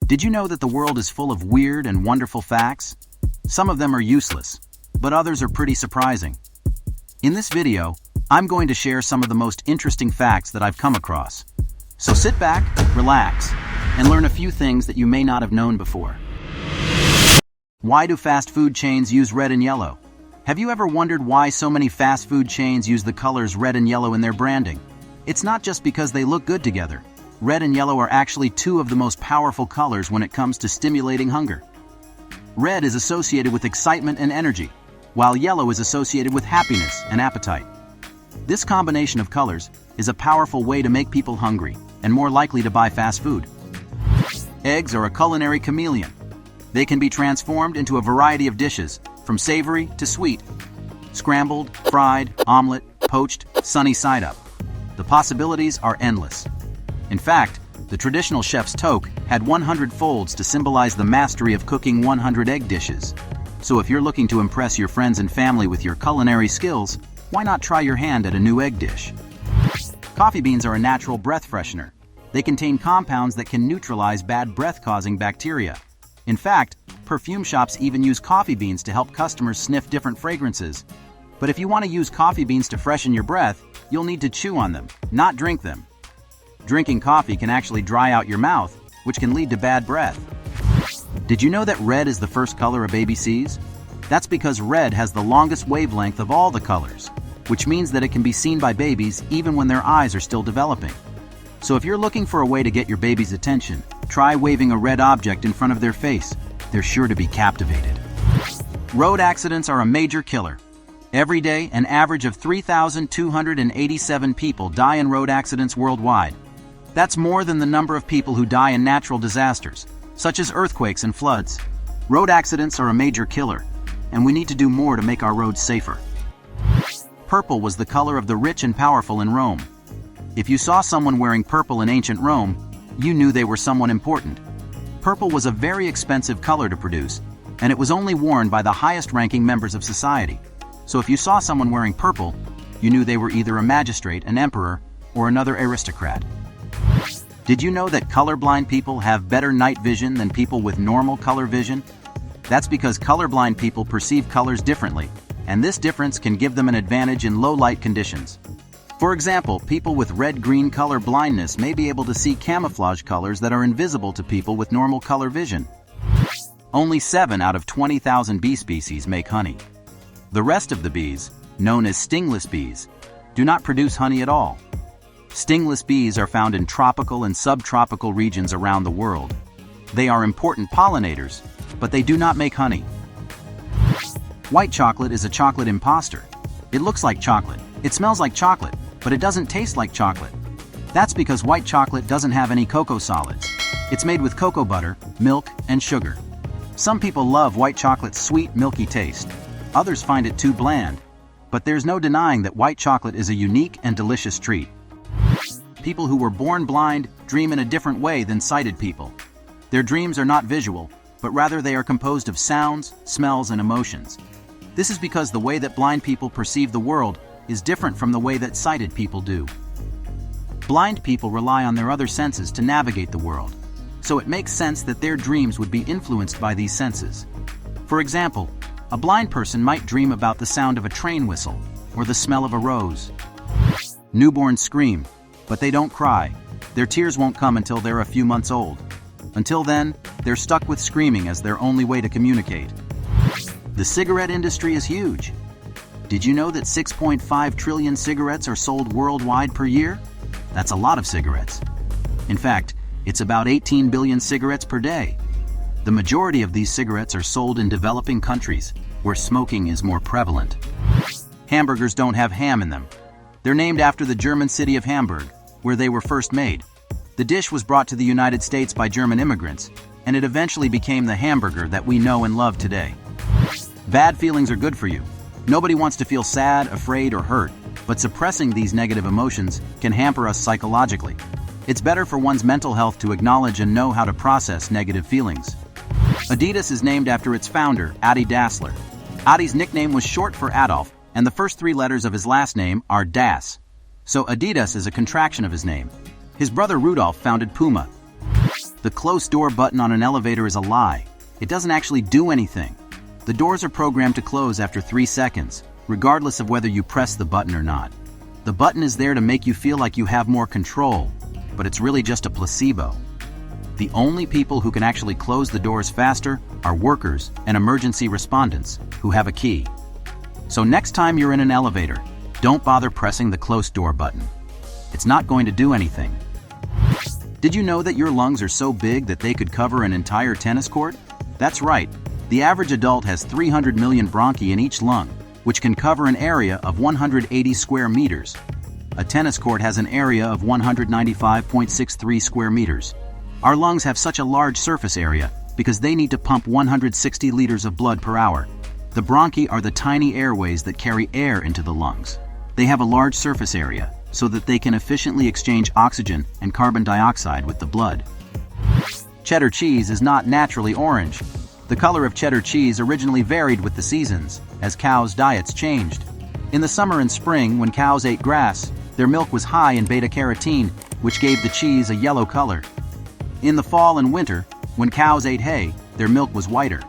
Did you know that the world is full of weird and wonderful facts? Some of them are useless, but others are pretty surprising. In this video, I'm going to share some of the most interesting facts that I've come across. So sit back, relax, and learn a few things that you may not have known before. Why do fast food chains use red and yellow? Have you ever wondered why so many fast food chains use the colors red and yellow in their branding? It's not just because they look good together. Red and yellow are actually two of the most powerful colors when it comes to stimulating hunger. Red is associated with excitement and energy, while yellow is associated with happiness and appetite. This combination of colors is a powerful way to make people hungry and more likely to buy fast food. Eggs are a culinary chameleon. They can be transformed into a variety of dishes, from savory to sweet. Scrambled, fried, omelet, poached, sunny side up. The possibilities are endless. In fact, the traditional chef's toque had 100 folds to symbolize the mastery of cooking 100 egg dishes. So if you're looking to impress your friends and family with your culinary skills, why not try your hand at a new egg dish? Coffee beans are a natural breath freshener. They contain compounds that can neutralize bad breath-causing bacteria. In fact, perfume shops even use coffee beans to help customers sniff different fragrances. But if you want to use coffee beans to freshen your breath, you'll need to chew on them, not drink them. Drinking coffee can actually dry out your mouth, which can lead to bad breath. Did you know that red is the first color a baby sees? That's because red has the longest wavelength of all the colors, which means that it can be seen by babies even when their eyes are still developing. So if you're looking for a way to get your baby's attention, try waving a red object in front of their face. They're sure to be captivated. Road accidents are a major killer. Every day, an average of 3,287 people die in road accidents worldwide. That's more than the number of people who die in natural disasters, such as earthquakes and floods. Road accidents are a major killer, and we need to do more to make our roads safer. Purple was the color of the rich and powerful in Rome. If you saw someone wearing purple in ancient Rome, you knew they were someone important. Purple was a very expensive color to produce, and it was only worn by the highest-ranking members of society. So if you saw someone wearing purple, you knew they were either a magistrate, an emperor, or another aristocrat. Did you know that colorblind people have better night vision than people with normal color vision? That's because colorblind people perceive colors differently, and this difference can give them an advantage in low-light conditions. For example, people with red-green color blindness may be able to see camouflage colors that are invisible to people with normal color vision. Only 7 out of 20,000 bee species make honey. The rest of the bees, known as stingless bees, do not produce honey at all. Stingless bees are found in tropical and subtropical regions around the world. They are important pollinators, but they do not make honey. White chocolate is a chocolate imposter. It looks like chocolate, it smells like chocolate, but it doesn't taste like chocolate. That's because white chocolate doesn't have any cocoa solids. It's made with cocoa butter, milk, and sugar. Some people love white chocolate's sweet, milky taste. Others find it too bland. But there's no denying that white chocolate is a unique and delicious treat. People who were born blind dream in a different way than sighted people. Their dreams are not visual, but rather they are composed of sounds, smells, and emotions. This is because the way that blind people perceive the world is different from the way that sighted people do. Blind people rely on their other senses to navigate the world, so it makes sense that their dreams would be influenced by these senses. For example, a blind person might dream about the sound of a train whistle or the smell of a rose. Newborns scream, but they don't cry. Their tears won't come until they're a few months old. Until then, they're stuck with screaming as their only way to communicate. The cigarette industry is huge. Did you know that 6.5 trillion cigarettes are sold worldwide per year? That's a lot of cigarettes. In fact, it's about 18 billion cigarettes per day. The majority of these cigarettes are sold in developing countries, where smoking is more prevalent. Hamburgers don't have ham in them. They're named after the German city of Hamburg, where they were first made. The dish was brought to the United States by German immigrants, and it eventually became the hamburger that we know and love today. Bad feelings are good for you. Nobody wants to feel sad, afraid, or hurt, but suppressing these negative emotions can hamper us psychologically. It's better for one's mental health to acknowledge and know how to process negative feelings. Adidas is named after its founder, Adidas. Adi's nickname was short for Adolf, and the first 3 letters of his last name are Das. So Adidas is a contraction of his name. His brother Rudolf founded Puma. The The close door button on an elevator is a lie. It doesn't actually do anything. The doors are programmed to close after 3 seconds, regardless of whether you press the button or not. The button is there to make you feel like you have more control, but it's really just a placebo. The only people who can actually close the doors faster are workers and emergency respondents who have a key. So next time you're in an elevator, don't bother pressing the close door button. It's not going to do anything. Did you know that your lungs are so big that they could cover an entire tennis court? That's right. The average adult has 300 million bronchi in each lung, which can cover an area of 180 square meters. A tennis court has an area of 195.63 square meters. Our lungs have such a large surface area because they need to pump 160 liters of blood per hour. The bronchi are the tiny airways that carry air into the lungs. They have a large surface area so that they can efficiently exchange oxygen and carbon dioxide with the blood. Cheddar cheese is not naturally orange. The color of cheddar cheese originally varied with the seasons, as cows' diets changed. In the summer and spring, when cows ate grass, their milk was high in beta-carotene, which gave the cheese a yellow color. In the fall and winter, when cows ate hay, their milk was whiter.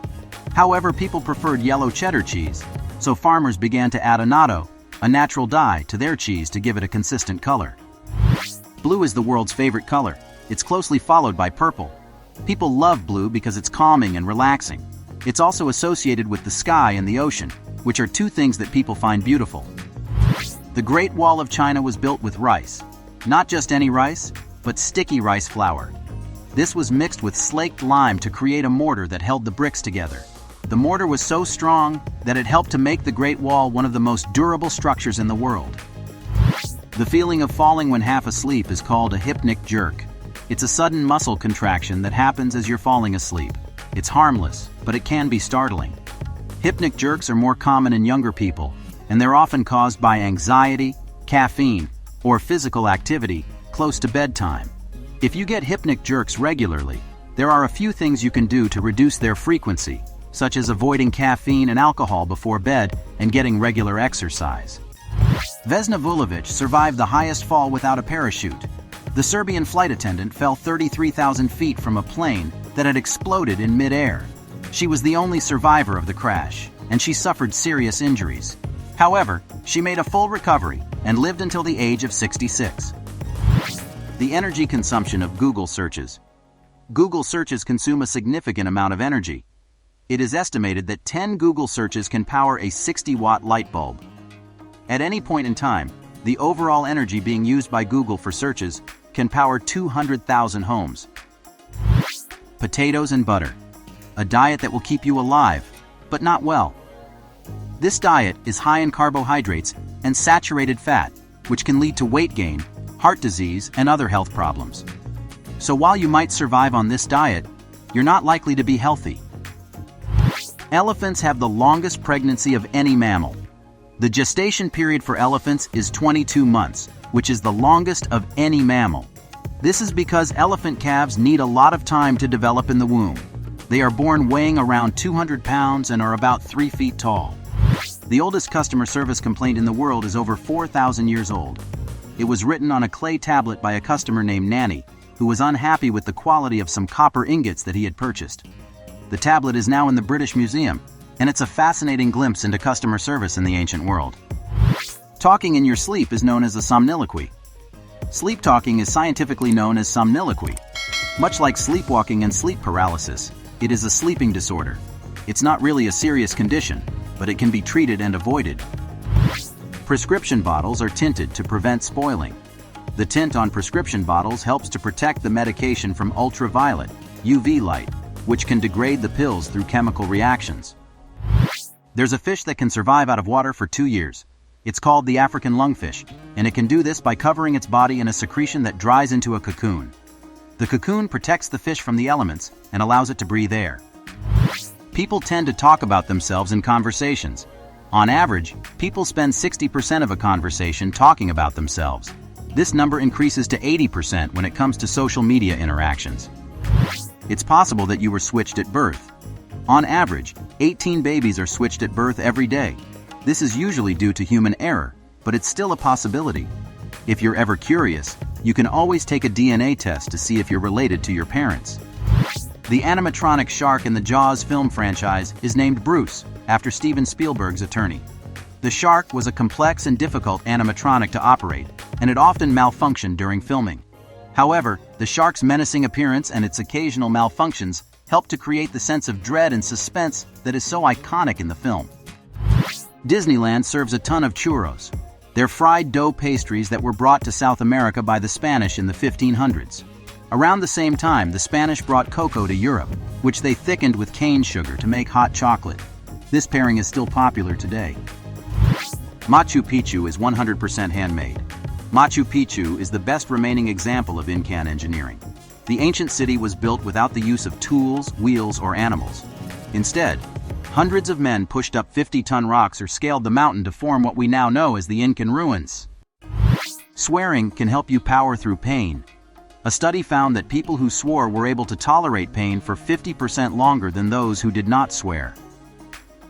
However, people preferred yellow cheddar cheese, so farmers began to add annatto, a natural dye, to their cheese to give it a consistent color. Blue is the world's favorite color. It's closely followed by purple. People love blue because it's calming and relaxing. It's also associated with the sky and the ocean, which are two things that people find beautiful. The Great Wall of China was built with rice. Not just any rice, but sticky rice flour. This was mixed with slaked lime to create a mortar that held the bricks together. The mortar was so strong that it helped to make the Great Wall one of the most durable structures in the world. The feeling of falling when half asleep is called a hypnic jerk. It's a sudden muscle contraction that happens as you're falling asleep. It's harmless, but it can be startling. Hypnic jerks are more common in younger people, and they're often caused by anxiety, caffeine, or physical activity close to bedtime. If you get hypnic jerks regularly, there are a few things you can do to reduce their frequency, such as avoiding caffeine and alcohol before bed and getting regular exercise. Vesna Vulovic survived the highest fall without a parachute. The Serbian flight attendant fell 33,000 feet from a plane that had exploded in mid-air. She was the only survivor of the crash, and she suffered serious injuries. However, she made a full recovery and lived until the age of 66. The energy consumption of Google searches. Google searches consume a significant amount of energy. It is estimated that 10 Google searches can power a 60-watt light bulb. At any point in time, the overall energy being used by Google for searches can power 200,000 homes. Potatoes and butter. A diet that will keep you alive, but not well. This diet is high in carbohydrates and saturated fat, which can lead to weight gain, heart disease, and other health problems. So while you might survive on this diet, you're not likely to be healthy. Elephants have the longest pregnancy of any mammal. The gestation period for elephants is 22 months, which is the longest of any mammal. This is because elephant calves need a lot of time to develop in the womb. They are born weighing around 200 pounds and are about 3 feet tall. The oldest customer service complaint in the world is over 4,000 years old. It was written on a clay tablet by a customer named Nanny, who was unhappy with the quality of some copper ingots that he had purchased. The tablet is now in the British Museum, and it's a fascinating glimpse into customer service in the ancient world. Talking in your sleep is known as a somniloquy. Sleep talking is scientifically known as somniloquy. Much like sleepwalking and sleep paralysis, it is a sleeping disorder. It's not really a serious condition, but it can be treated and avoided. Prescription bottles are tinted to prevent spoiling. The tint on prescription bottles helps to protect the medication from ultraviolet, UV light, which can degrade the pills through chemical reactions. There's a fish that can survive out of water for 2 years. It's called the African lungfish, and it can do this by covering its body in a secretion that dries into a cocoon. The cocoon protects the fish from the elements and allows it to breathe air. People tend to talk about themselves in conversations. On average, people spend 60% of a conversation talking about themselves. This number increases to 80% when it comes to social media interactions. It's possible that you were switched at birth. On average, 18 babies are switched at birth every day. This is usually due to human error, but it's still a possibility. If you're ever curious, you can always take a DNA test to see if you're related to your parents. The animatronic shark in the Jaws film franchise is named Bruce, after Steven Spielberg's attorney. The shark was a complex and difficult animatronic to operate, and it often malfunctioned during filming. However, the shark's menacing appearance and its occasional malfunctions helped to create the sense of dread and suspense that is so iconic in the film. Disneyland serves a ton of churros. They're fried dough pastries that were brought to South America by the Spanish in the 1500s. Around the same time, the Spanish brought cocoa to Europe, which they thickened with cane sugar to make hot chocolate. This pairing is still popular today. Machu Picchu is 100% handmade. Machu Picchu is the best remaining example of Incan engineering. The ancient city was built without the use of tools, wheels, or animals. Instead, hundreds of men pushed up 50-ton rocks or scaled the mountain to form what we now know as the Incan ruins. Swearing can help you power through pain. A study found that people who swore were able to tolerate pain for 50% longer than those who did not swear.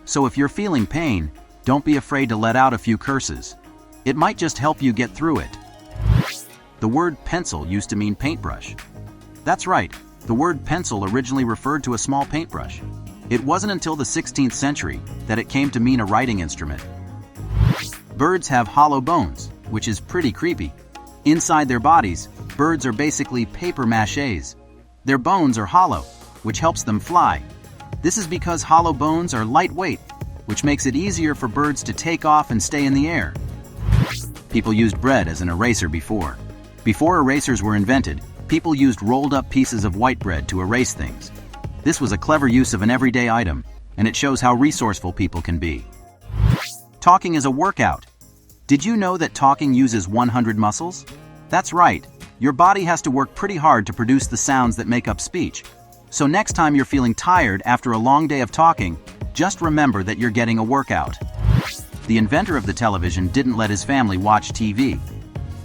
So if you're feeling pain, don't be afraid to let out a few curses. It might just help you get through it. The word pencil used to mean paintbrush. That's right, the word pencil originally referred to a small paintbrush. It wasn't until the 16th century that it came to mean a writing instrument. Birds have hollow bones, which is pretty creepy. Inside their bodies, birds are basically paper mâchés. Their bones are hollow, which helps them fly. This is because hollow bones are lightweight, which makes it easier for birds to take off and stay in the air. People used bread as an eraser before. Before erasers were invented, people used rolled-up pieces of white bread to erase things. This was a clever use of an everyday item, and it shows how resourceful people can be. Talking is a workout. Did you know that talking uses 100 muscles? That's right, your body has to work pretty hard to produce the sounds that make up speech. So next time you're feeling tired after a long day of talking, just remember that you're getting a workout. The inventor of the television didn't let his family watch TV.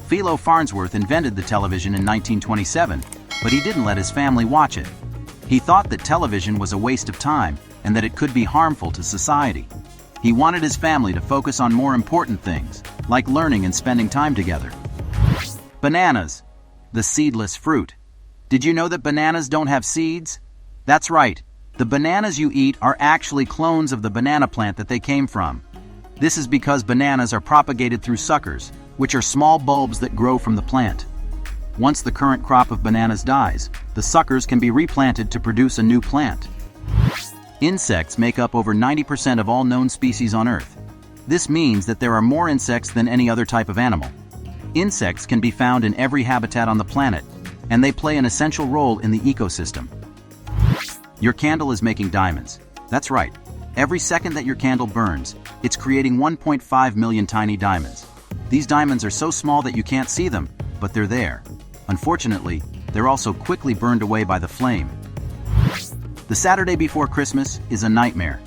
Philo Farnsworth invented the television in 1927, but he didn't let his family watch it. He thought that television was a waste of time and that it could be harmful to society. He wanted his family to focus on more important things, like learning and spending time together. Bananas, the seedless fruit. Did you know that bananas don't have seeds? That's right, the bananas you eat are actually clones of the banana plant that they came from. This is because bananas are propagated through suckers, which are small bulbs that grow from the plant. Once the current crop of bananas dies, the suckers can be replanted to produce a new plant. Insects make up over 90% of all known species on Earth. This means that there are more insects than any other type of animal. Insects can be found in every habitat on the planet, and they play an essential role in the ecosystem. Your candle is making diamonds. That's right. Every second that your candle burns, it's creating 1.5 million tiny diamonds. These diamonds are so small that you can't see them, but they're there. Unfortunately, they're also quickly burned away by the flame. The Saturday before Christmas is a nightmare.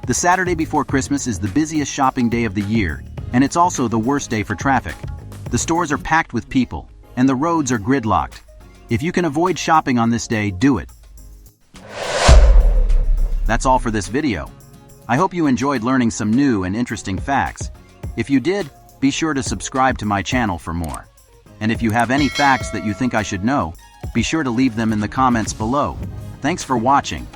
The Saturday before Christmas is the busiest shopping day of the year, and it's also the worst day for traffic. The stores are packed with people, and the roads are gridlocked. If you can avoid shopping on this day, do it. That's all for this video. I hope you enjoyed learning some new and interesting facts. If you did, be sure to subscribe to my channel for more. And if you have any facts that you think I should know, be sure to leave them in the comments below. Thanks for watching.